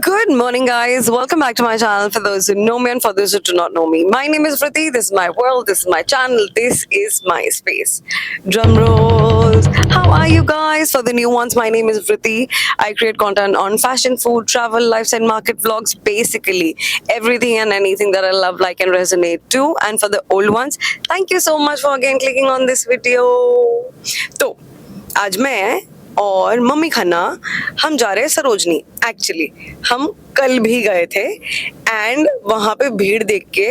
Good morning, guys. Welcome back to my channel. For those who know me and for those who do not know me, my name is Vriti. This is my world. This is my channel. This is my space. Drum rolls. How are you guys? For the new ones, my name is Vriti. I create content on fashion, food, travel, lifestyle, market vlogs, basically everything and anything that I love, like, and resonate to. And for the old ones, thank you so much for again clicking on this video. तो आज मैं और mummy खाना हम जा रहे हैं Sarojini. Actually हम कल भी गए थे एंड वहां पे भीड़ देख के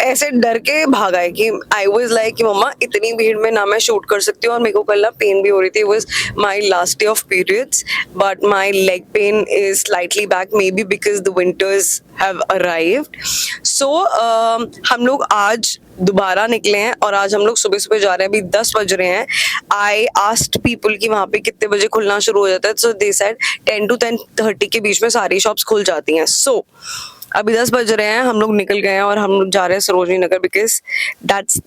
ऐसे डर के भाग आए कि आई वॉज लाइक कि मम्मा इतनी भीड़ में ना मैं शूट कर सकती हूँ, और मेरे को कल ना पेन भी हो रही थी। Was my last day of periods but my leg pain is slightly back, maybe because the winters have arrived. So हम लोग आज दोबारा निकले हैं और आज हम लोग सुबह सुबह जा रहे हैं। अभी 10 बज रहे हैं। आई आस्क्ड पीपल कि वहाँ पे कितने बजे खुलना शुरू हो जाता है, सो दे सेड 10 to 10:30 के बीच में सारी शॉप्स खुल जाती हैं। सो अभी 10 बज रहे हैं, हम लोग निकल गए हैं और हम लोग जा रहे हैं Sarojini Nagar, because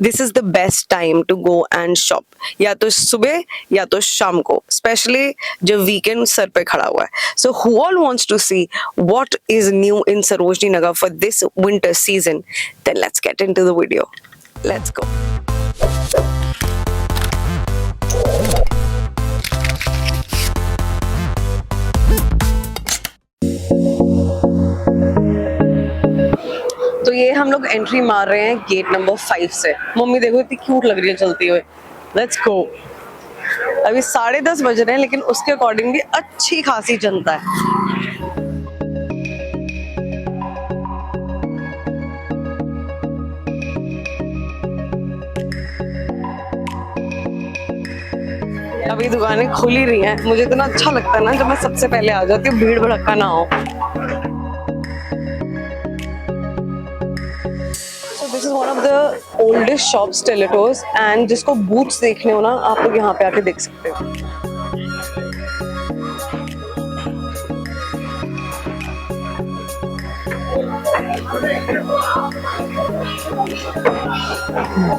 this is the best time to go and shop, या तो सुबह या तो शाम को, स्पेशली जब वीकेंड सर पे खड़ा हुआ है। So who all wants to see what is new in Sarojini Nagar for this winter season, then let's get into the video. Let's go. तो ये हम लोग एंट्री मार रहे हैं गेट नंबर 5 से। मम्मी देखो इतनी क्यूट लग रही है चलती हुए। Let's go. अभी 10:30 बज रहे हैं, लेकिन उसके अकॉर्डिंग भी अच्छी खासी जनता है। अभी दुकानें खुल ही रही हैं। मुझे इतना अच्छा लगता है ना जब मैं सबसे पहले आ जाती हूँ, भीड़ भड़का ना हो। This is one of the oldest shops स्टिलेटोस, and जिसको बूट्स देखने हो ना, आप लोग यहाँ पे आके देख सकते हो।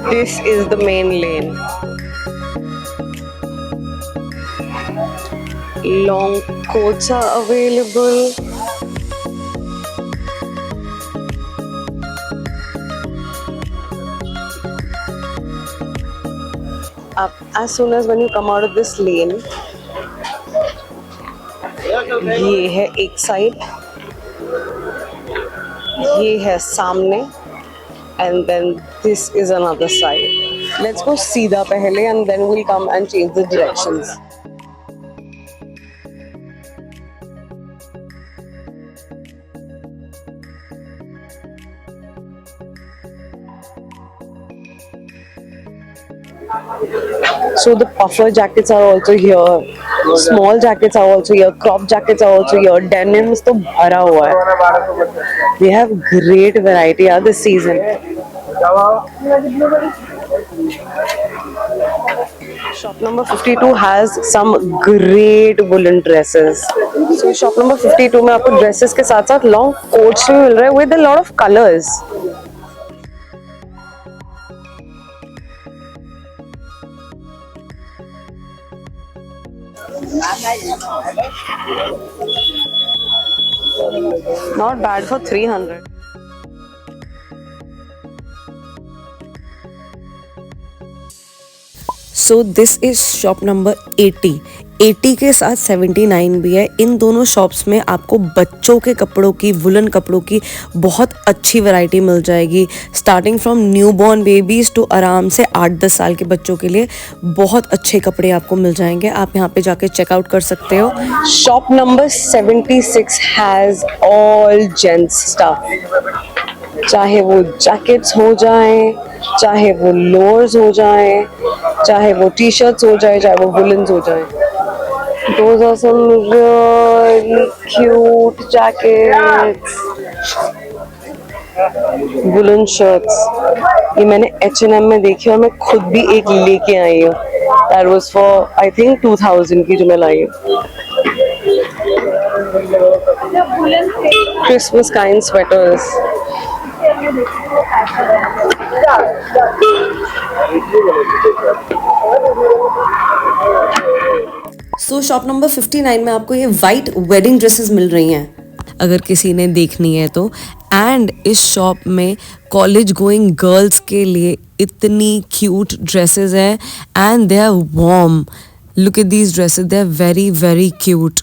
This is the main lane. Long coats are available. As soon as when you come out of this lane, ये है एक साइड, ये है सामने, and then this is another side. Let's go सीधा पहले and then we'll come and change the directions. So the puffer jackets are also here, small jackets are also here, crop jackets are also here, denims तो भरा हुआ है। They have great variety this season. Shop number 52 has some great woolen dresses. So shop number 52 में आपको dresses के साथ साथ long coats भी मिल रहे हैं with a lot of colors. Not bad for 300. So this is shop number 80. 80 के साथ 79 भी है। इन दोनों शॉप्स में आपको बच्चों के कपड़ों की, वुलन कपड़ों की बहुत अच्छी वैरायटी मिल जाएगी। Starting from new born babies to आराम से 8-10 साल के बच्चों के लिए बहुत अच्छे कपड़े आपको मिल जाएंगे। आप यहाँ पे जाके चेकआउट कर सकते हो। Shop number 76 has all gents stuff, चाहे वो जैकेट्स हो जाएं, चाहे वो लोअर्स हो जाएं, चाहे वो टी शर्ट्स हो जाए, चाहे वो वुलन्स हो जाए। Those are some really cute jackets, woolen shirts. ये मैंने H&M में देखी और मैं खुद भी एक लेके आई हूँ। That was for I think 2000 की जो मैं लाई हूँ। Christmas kind sweaters. सो शॉप नंबर 59 में आपको ये वाइट वेडिंग ड्रेसेस मिल रही हैं अगर किसी ने देखनी है तो। एंड इस शॉप में कॉलेज गोइंग गर्ल्स के लिए इतनी क्यूट ड्रेसेस हैं and they are warm. Look at these dresses, they are very very cute.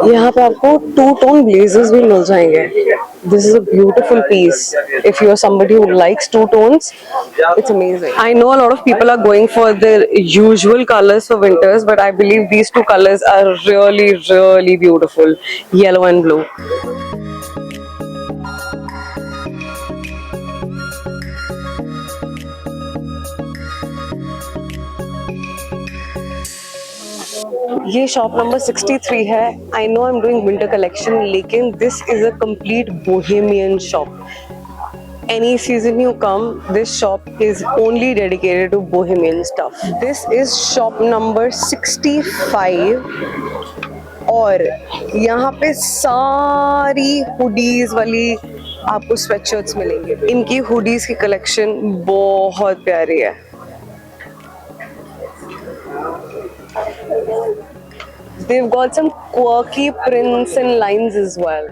यहाँ पे आपको टू टोन ब्लेजर्स भी मिल जाएंगे। This is a beautiful piece if you are somebody who likes two tones, it's amazing. I know a lot of people are going for their usual colors for winters, but I believe these two colors are really, really beautiful, yellow and blue. ये shop number 63 है। I know I am doing winter collection, लेकिन this is a complete bohemian shop. Any season you come, this shop is only dedicated to bohemian stuff. This is shop number 65 और यहाँ पे सारी hoodies वाली आपको sweatshirts मिलेंगे। इनकी hoodies की कलेक्शन बहुत प्यारी है। They've got some quirky prints and lines as well.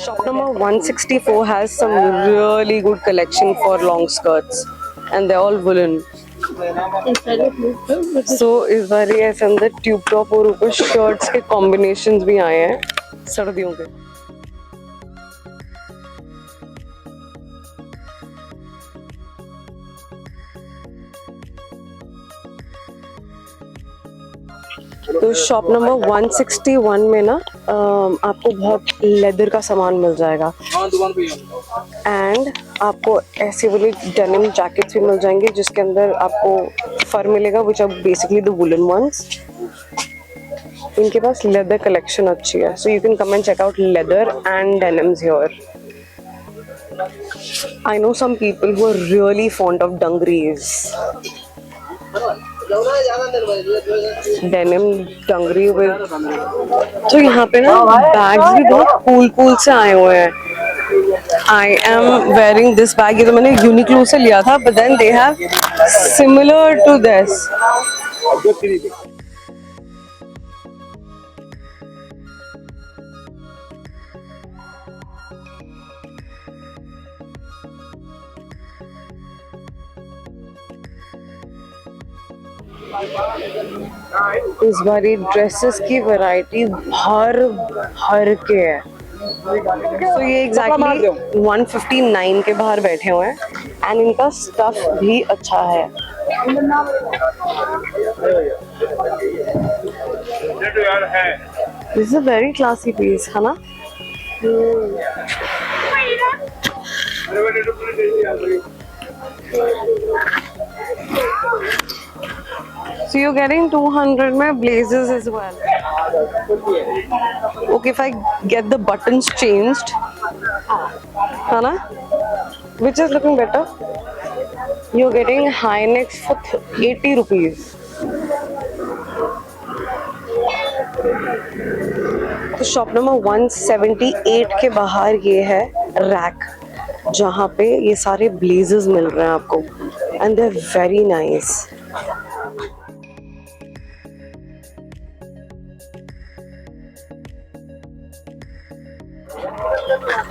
Shop number 164 has some really good collection for long skirts and they're all woolen. So इस बार ये ऐसे अंदर ट्यूब टॉप और ऊपर शर्ट्स के कॉम्बिनेशंस भी आए हैं सर्दियों के। तो शॉप नंबर 161 में ना आपको बहुत लेदर का सामान मिल जाएगा एंड आपको ऐसे वाले डेनिम जैकेट्स भी मिल जाएंगे जिसके अंदर आपको फर मिलेगा, which are basically the woolen ones. इनके पास लेदर कलेक्शन अच्छी है, so you can come and check out leather and denims here. I know some people who are really fond of dungarees. Denim dungaree with, तो यहाँ पे ना bags भी बहुत कूल से आए हुए हैं। I am wearing this bag, ये तो मैंने यूनिक्लो से लिया था, but then they have similar to this. इस बार ये ड्रेसेस की वैरायटी भर के है। तो ये एग्जैक्टली 159 के बाहर बैठे हुए हैं एंड इनका स्टफ भी अच्छा है। This is a very classy piece, है ना? So you're getting 200 में blazers as well. Okay, if I get the buttons changed, है ना? Which is looking better? You're getting high necks for 80 rupees. तो शॉप नंबर 178 के बाहर ये है रैक, जहाँ पे ये सारे ब्लेजर्स मिल रहे हैं आपको and they are very nice.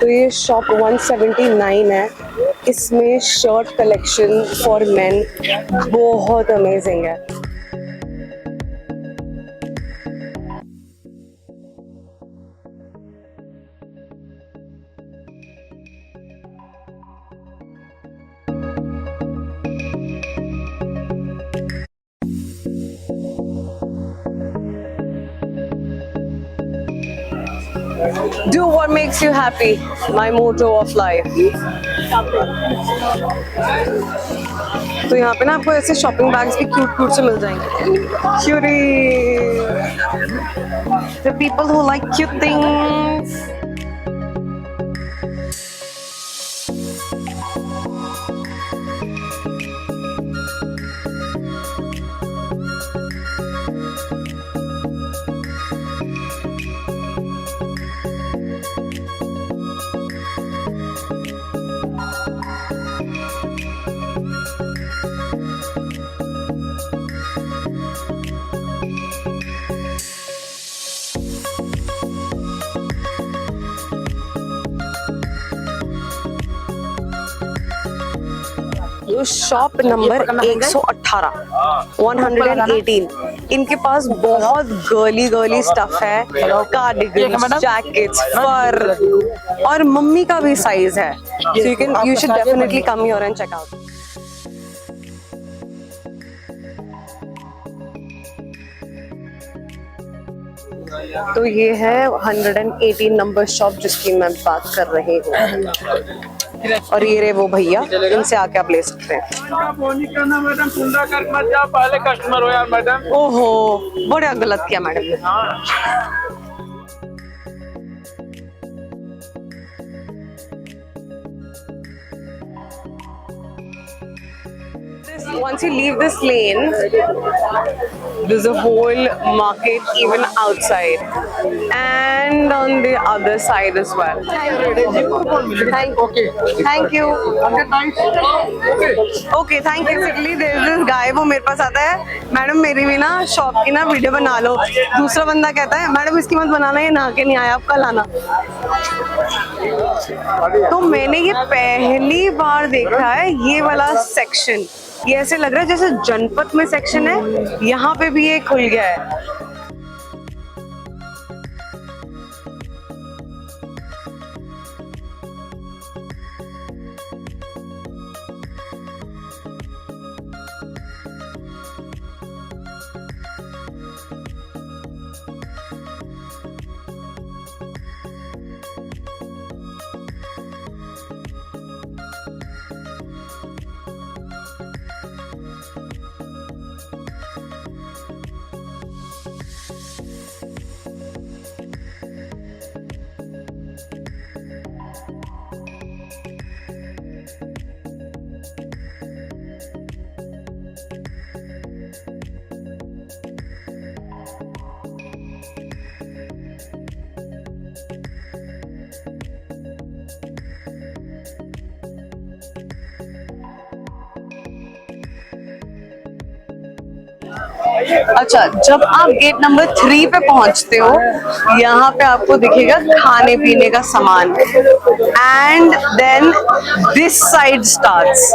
तो ये शॉप 179 है, इसमें शर्ट कलेक्शन फॉर मेन बहुत अमेजिंग है। Do what makes you happy, my motto of life. तो यहाँ पे ना आपको ऐसे शॉपिंग बैग्स भी क्यूट से मिल जाएंगे। Cutie, the people who like cute things. तो शॉप नंबर 118, 118, इनके पास बहुत गर्ली स्टफ है, कार्डिगन्स, जैकेट्स, फर, और मम्मी का भी साइज है. So you should definitely come here and check out. तो ये है 118 नंबर शॉप जिसकी मैं बात कर रही हूँ. और ये रहे वो भैया, इनसे आके आप ले सकते हैं. पहले कस्टमर हो यार मैडम. ओहो, बड़ा गलत किया मैडम ने. Once you leave this lane, there's a whole market even outside and on the other side as well. Thank you. Okay, thank you. Basically, there's this guy, वो मेरे पास आता है, मैडम मेरी भी ना शॉप की ना वीडियो बना लो. दूसरा बंदा कहता है मैडम इसकी मत बनाना, ये नहा के नहीं आया, आप कल आना. तो मैंने ये पहली बार देखा है ये वाला सेक्शन. ये ऐसे लग रहा है जैसे जनपद में सेक्शन है, यहाँ पे भी ये खुल गया है. अच्छा, जब आप गेट नंबर 3 पे पहुंचते हो, यहाँ पे आपको दिखेगा खाने पीने का सामान, and then this side starts.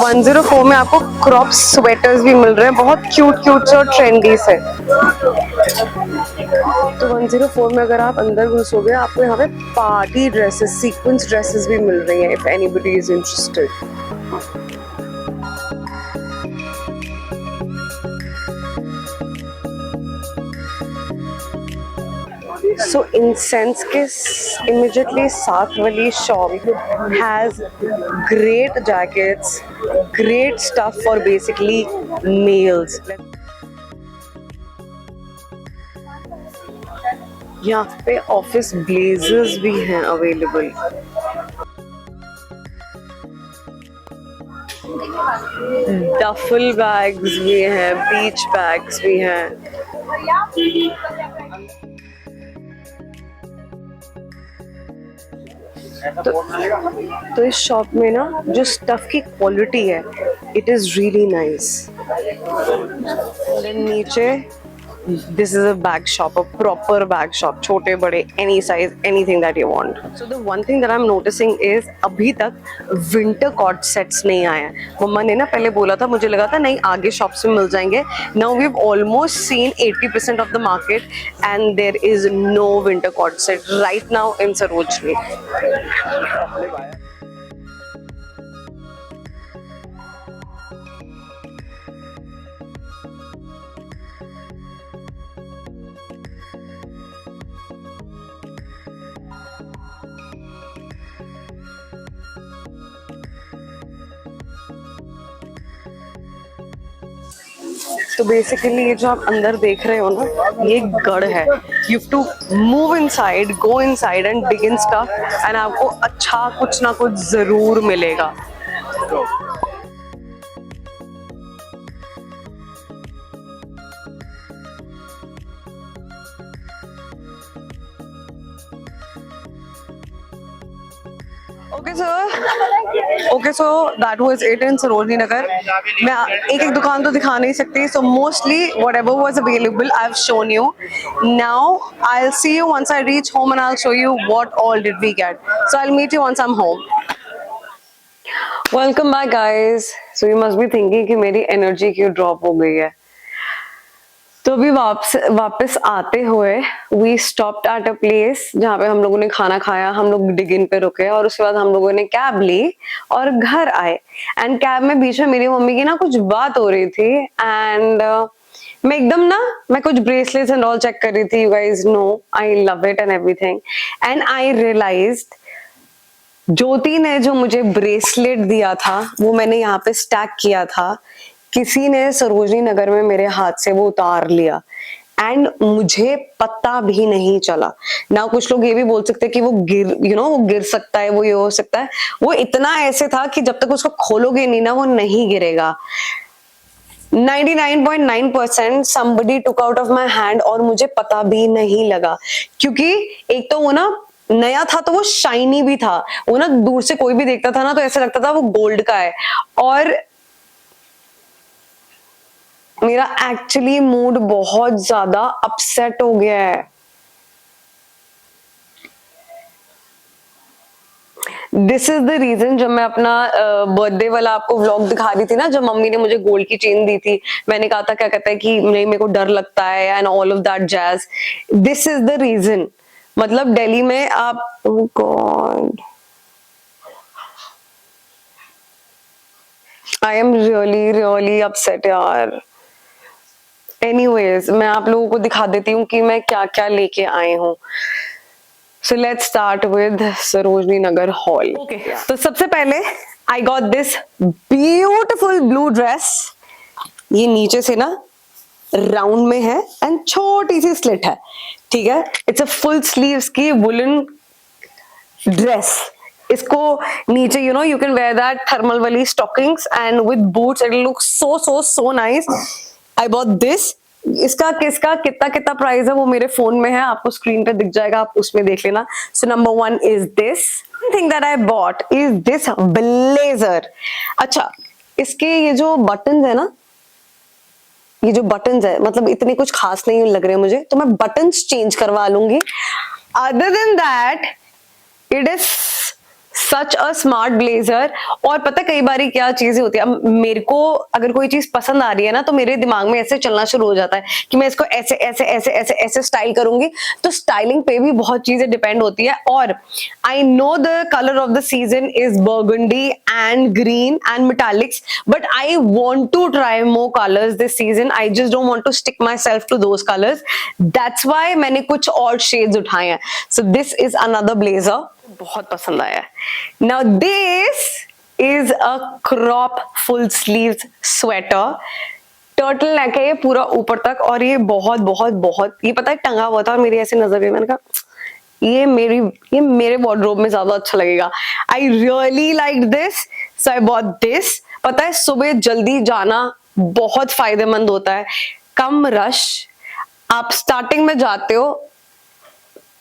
और 104 में आपको क्रॉप स्वेटर्स भी मिल रहे हैं, बहुत क्यूट से और ट्रेंडी से. तो 104 में अगर आप अंदर घुसोगे, आपको यहाँ पे पार्टी ड्रेसेस, सीक्वेंस ड्रेसेस भी मिल रही हैं, if anybody is interested. So incense के immediately साथ वाली shop has great jackets, great stuff for basically males. यहाँ पे ऑफिस ब्लेजर्स भी हैं अवेलेबल. डफल बैग्स भी हैं, बीच बैग्स भी हैं. तो इस शॉप में ना जो स्टफ की क्वालिटी है, इट इज रियली नाइस. नीचे this is a bag shop, a proper bag shop, छोटे बड़े, any size, anything that you want. So the one thing that I'm noticing is अभी तक winter coat sets नहीं आए हैं. मम्मा ने ना पहले बोला था, मुझे लगा था नहीं आगे शॉप्स में मिल जाएंगे. Now we've almost seen 80% of the market and there is no winter coat set right now in Sarojini. तो बेसिकली ये जो आप अंदर देख रहे हो ना, ये गढ़ है. You have to move inside, go inside and begin stuff, and आपको अच्छा कुछ ना कुछ जरूर मिलेगा. Okay so that was it in Sarojini Nagar. मैं एक एक दुकान तो दिखा नहीं सकती, so mostly whatever was available I've shown you. Now I'll see you once I reach home and I'll show you what all did we get. So I'll meet you once I'm home. Welcome back guys. So you must be thinking कि मेरी energy क्यों drop हो गई है. तो अभी वापस आते हुए we stopped at a place जहाँ पे हम लोगों ने खाना खाया, हम लोग डिगिन पे रुके और उसके बाद हम लोगों ने कैब ली और घर आए. एंड कैब में बीच में मेरी मम्मी की ना कुछ बात हो रही थी एंड मैं एकदम ना मैं कुछ ब्रेसलेट्स एंड ऑल चेक कर रही थी. You guys know I love it and everything and I realized Jyoti ने जो मुझे ब्रेसलेट दिया था वो मैंने यहाँ पे स्टैक किया था. किसी ने सरोजनी नगर में मेरे हाथ से वो उतार लिया एंड मुझे पता भी नहीं चला. ना कुछ लोग ये भी बोल सकते कि वो गिर वो गिर सकता है, वो ये हो सकता है. वो इतना ऐसे था कि जब तक उसको खोलोगे नहीं ना वो नहीं गिरेगा. 99.9% somebody took out of my hand और मुझे पता भी नहीं लगा. क्योंकि एक तो वो ना नया था तो वो शाइनी भी था. वो ना दूर से कोई भी देखता था ना तो ऐसा लगता था वो गोल्ड का है. और मेरा एक्चुअली मूड बहुत ज्यादा अपसेट हो गया है. This is the reason. जब मैं अपना बर्थडे वाला आपको व्लॉग दिखा रही थी ना, जब मम्मी ने मुझे गोल्ड की चेन दी थी, मैंने कहा था क्या कहता है कि नहीं मेरे को डर लगता है and all of that jazz. This is the reason. मतलब दिल्ली में आप oh God I am really upset यार. एनीवेज मैं आप लोगों को दिखा देती हूँ कि मैं क्या क्या लेके आई हूँ. So let's start with Sarojini Nagar hall. Okay तो सबसे पहले I got this beautiful blue dress. ये नीचे से ना राउंड में है एंड छोटी सी स्लिट है. ठीक है, इट्स अ फुल स्लीव्स की वुलन ड्रेस. इसको नीचे you can wear that thermal वाली stockings and with boots. It looks so nice. I bought this. इसका कितना प्राइस है वो मेरे फोन में है, आपको स्क्रीन पे दिख जाएगा, आप उसमें देख लेना. So number 1 is this thing that I bought is this blazer. अच्छा, इसके ये जो बटन्स है ना, ये जो बटन्स है मतलब इतने कुछ खास नहीं लग रहे मुझे, तो मैं बटन्स चेंज करवा लूंगी. Other than that it is such a smart blazer. और पता कई बार क्या चीजें होती है, अब मेरे को अगर कोई चीज पसंद आ रही है ना तो मेरे दिमाग में ऐसे चलना शुरू हो जाता है कि मैं इसको ऐसे ऐसे ऐसे ऐसे ऐसे स्टाइल करूंगी. तो स्टाइलिंग पे भी बहुत चीजें डिपेंड होती है. और I know the colour of the season is burgundy and green and metallics, but I want to try more colours this season. I just don't want to stick myself to those colours. That's why मैंने कुछ और shades उठाए हैं. So this is another blazer, बहुत पसंद आया है. Now this is a crop full sleeves sweater. Turtle neck है ये पूरा ऊपर तक और ये बहुत ये पता है टंगा हुआ था और मेरी ऐसे नजर गई. मैंने कहा ये मेरे वार्डरोब में ज्यादा अच्छा लगेगा. I really like this, so I bought this. पता है सुबह जल्दी जाना बहुत फायदेमंद होता है. कम रश, आप स्टार्टिंग में जाते हो,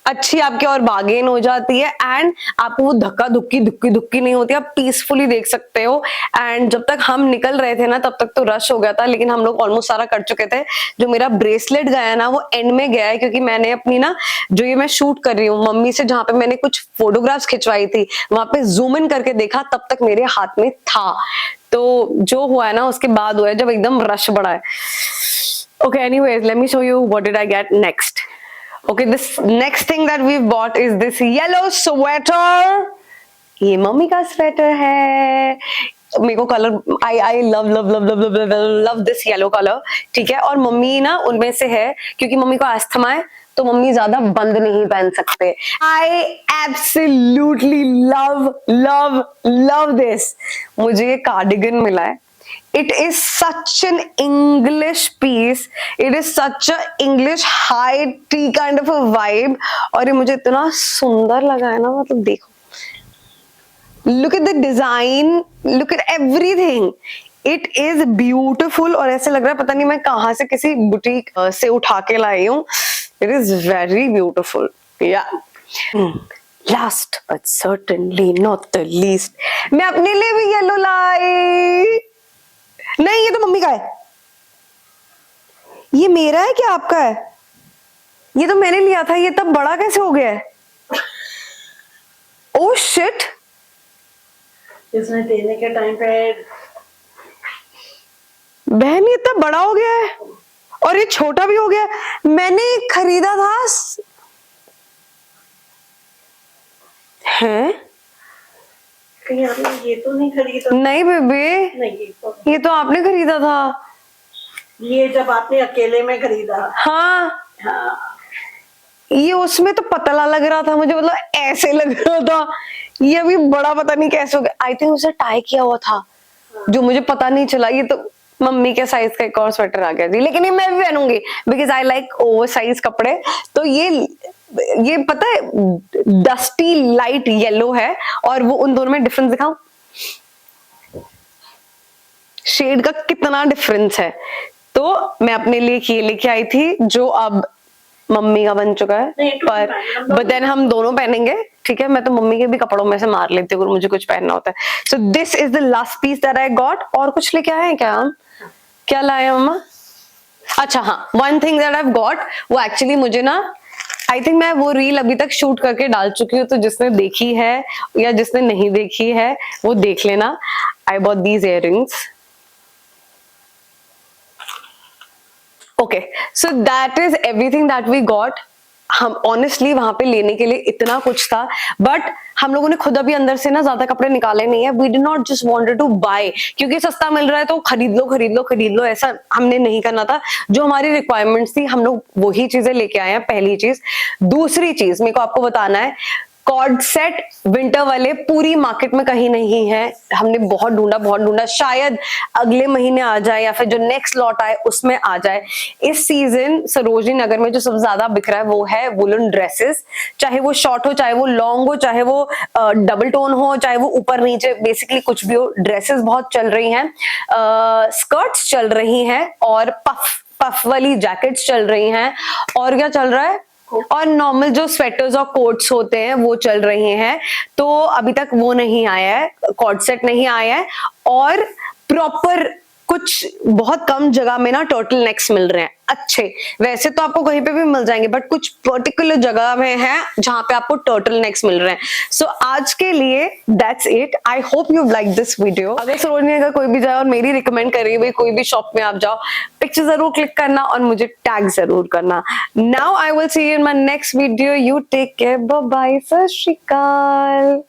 अच्छी आपके और बार्गेन हो जाती है एंड आपको वो धक्का धुक्की नहीं होती. आप पीसफुली देख सकते हो. एंड जब तक हम निकल रहे थे ना तब तक तो रश हो गया था, लेकिन हम लोग ऑलमोस्ट सारा कर चुके थे. जो मेरा ब्रेसलेट गया ना वो एंड में गया है, क्योंकि मैंने अपनी ना जो ये मैं शूट कर रही हूँ मम्मी से, जहां पे मैंने कुछ फोटोग्राफ्स खिंचवाई थी, वहां पे जूम इन करके देखा तब तक मेरे हाथ में था. तो जो हुआ है ना उसके बाद हुआ है जब एकदम रश बढ़ा है. Okay anyways let me show you what did I get next. Okay, this next thing that we've bought is this yellow sweater. ये मम्मी का स्वेटर है. मेरे को colour I love this yellow colour. ठीक है, और मम्मी ना उनमें से है क्योंकि मम्मी को अस्थमा है तो मम्मी ज्यादा बंद नहीं पहन सकते. I absolutely love this. मुझे ये कार्डिगन मिला है. It is such an English piece. It is such a English high tea kind of a vibe. और ये मुझे इतना सुंदर लगा है ना, मतलब देखो. Look at the design. Look at everything. It is beautiful. और ऐसे लग रहा है पता नहीं मैं कहाँ से किसी बुटीक से उठा के लाई हूँ. It is very beautiful. Yeah. Last but certainly not the least, मैं अपने लिए भी येलो लाई। नहीं, ये तो मम्मी का है। ये मेरा है क्या आपका है? ये तो मैंने लिया था, ये तब बड़ा कैसे हो गया है? ओह शिट, इसने देने के टाइम पे बहन ये इतना बड़ा हो गया है और ये छोटा भी हो गया है। मैंने खरीदा था हैं? ये तो नहीं खरीदा। नहीं बेबी, नहीं, ये तो आपने खरीदा था। ये जब आपने अकेले में खरीदा। हाँ, हाँ, ये उसमें तो पतला लग रहा था मुझे, मतलब ऐसे लग रहा था। ये अभी बड़ा पता नहीं कैसे हो गया। आई थिंक उसे टाई किया हुआ था जो मुझे पता नहीं चला। ये तो मम्मी के साइज का एक और स्वेटर आ गया जी, लेकिन ये मैं भी पहनूंगी because I like oversize कपड़े। तो ये पता है डस्टी लाइट येलो है और वो उन दोनों में डिफरेंस दिखाऊं, शेड का कितना डिफरेंस है। तो मैं अपने लिए ये लेके आई थी जो अब मम्मी का बन चुका है, पर बट देन हम दोनों पहनेंगे, ठीक है। मैं तो मम्मी के भी कपड़ों में से मार लेती हूँ अगर मुझे कुछ पहनना होता है। So this is the last piece that I got. और कुछ लेके आए हैं क्या हम? क्या लाए मम्मा? अच्छा हाँ, one thing that I got, वो एक्चुअली मुझे ना, आई थिंक मैं वो रील अभी तक शूट करके डाल चुकी हूँ, तो जिसने देखी है या जिसने नहीं देखी है वो देख लेना। I bought these earrings. Okay, so that is everything that we got. हम ऑनेस्टली वहां पे लेने के लिए इतना कुछ था, बट हम लोगों ने खुद अभी अंदर से ना ज्यादा कपड़े निकाले नहीं है। We did not just wanted to buy, क्योंकि सस्ता मिल रहा है तो खरीद लो खरीद लो खरीद लो, ऐसा हमने नहीं करना था। जो हमारी रिक्वायरमेंट्स थी हम लोग वही चीजें लेके आए हैं, पहली चीज। दूसरी चीज मेरे को आपको बताना है, कॉर्ड सेट विंटर वाले पूरी मार्केट में कहीं नहीं है। हमने बहुत ढूंढा, शायद अगले महीने आ जाए या फिर जो नेक्स्ट लॉट आए उसमें आ जाए। इस सीजन सरोजनी नगर में जो सबसे ज्यादा बिक रहा है वो है वुलन ड्रेसेस, चाहे वो शॉर्ट हो, चाहे वो लॉन्ग हो, चाहे वो डबल टोन हो, चाहे वो ऊपर नीचे, बेसिकली कुछ भी हो। ड्रेसेस बहुत चल रही हैं, स्कर्ट्स चल रही हैं और पफ वाली जैकेट्स चल रही हैं। और क्या चल रहा है? और नॉर्मल जो स्वेटर्स और कोट्स होते हैं वो चल रहे हैं। तो अभी तक वो नहीं आया है, कॉर्ड सेट नहीं आया है। और प्रॉपर कुछ बहुत कम जगह में ना टर्टल नेक्स मिल रहे हैं अच्छे। वैसे तो आपको कहीं पे भी मिल जाएंगे, बट कुछ पर्टिकुलर जगह में है जहां पे आपको टर्टल नेक्स मिल रहे हैं। सो आज के लिए that's it. I hope you like this video. अगर सरोजनी अगर कोई भी जाए और मेरी रिकमेंड करी हुई कोई भी शॉप में आप जाओ, पिक्चर जरूर क्लिक करना और मुझे टैग जरूर करना। Now I will see you in my next video. You take care, bye bye, सत श्री अकाल।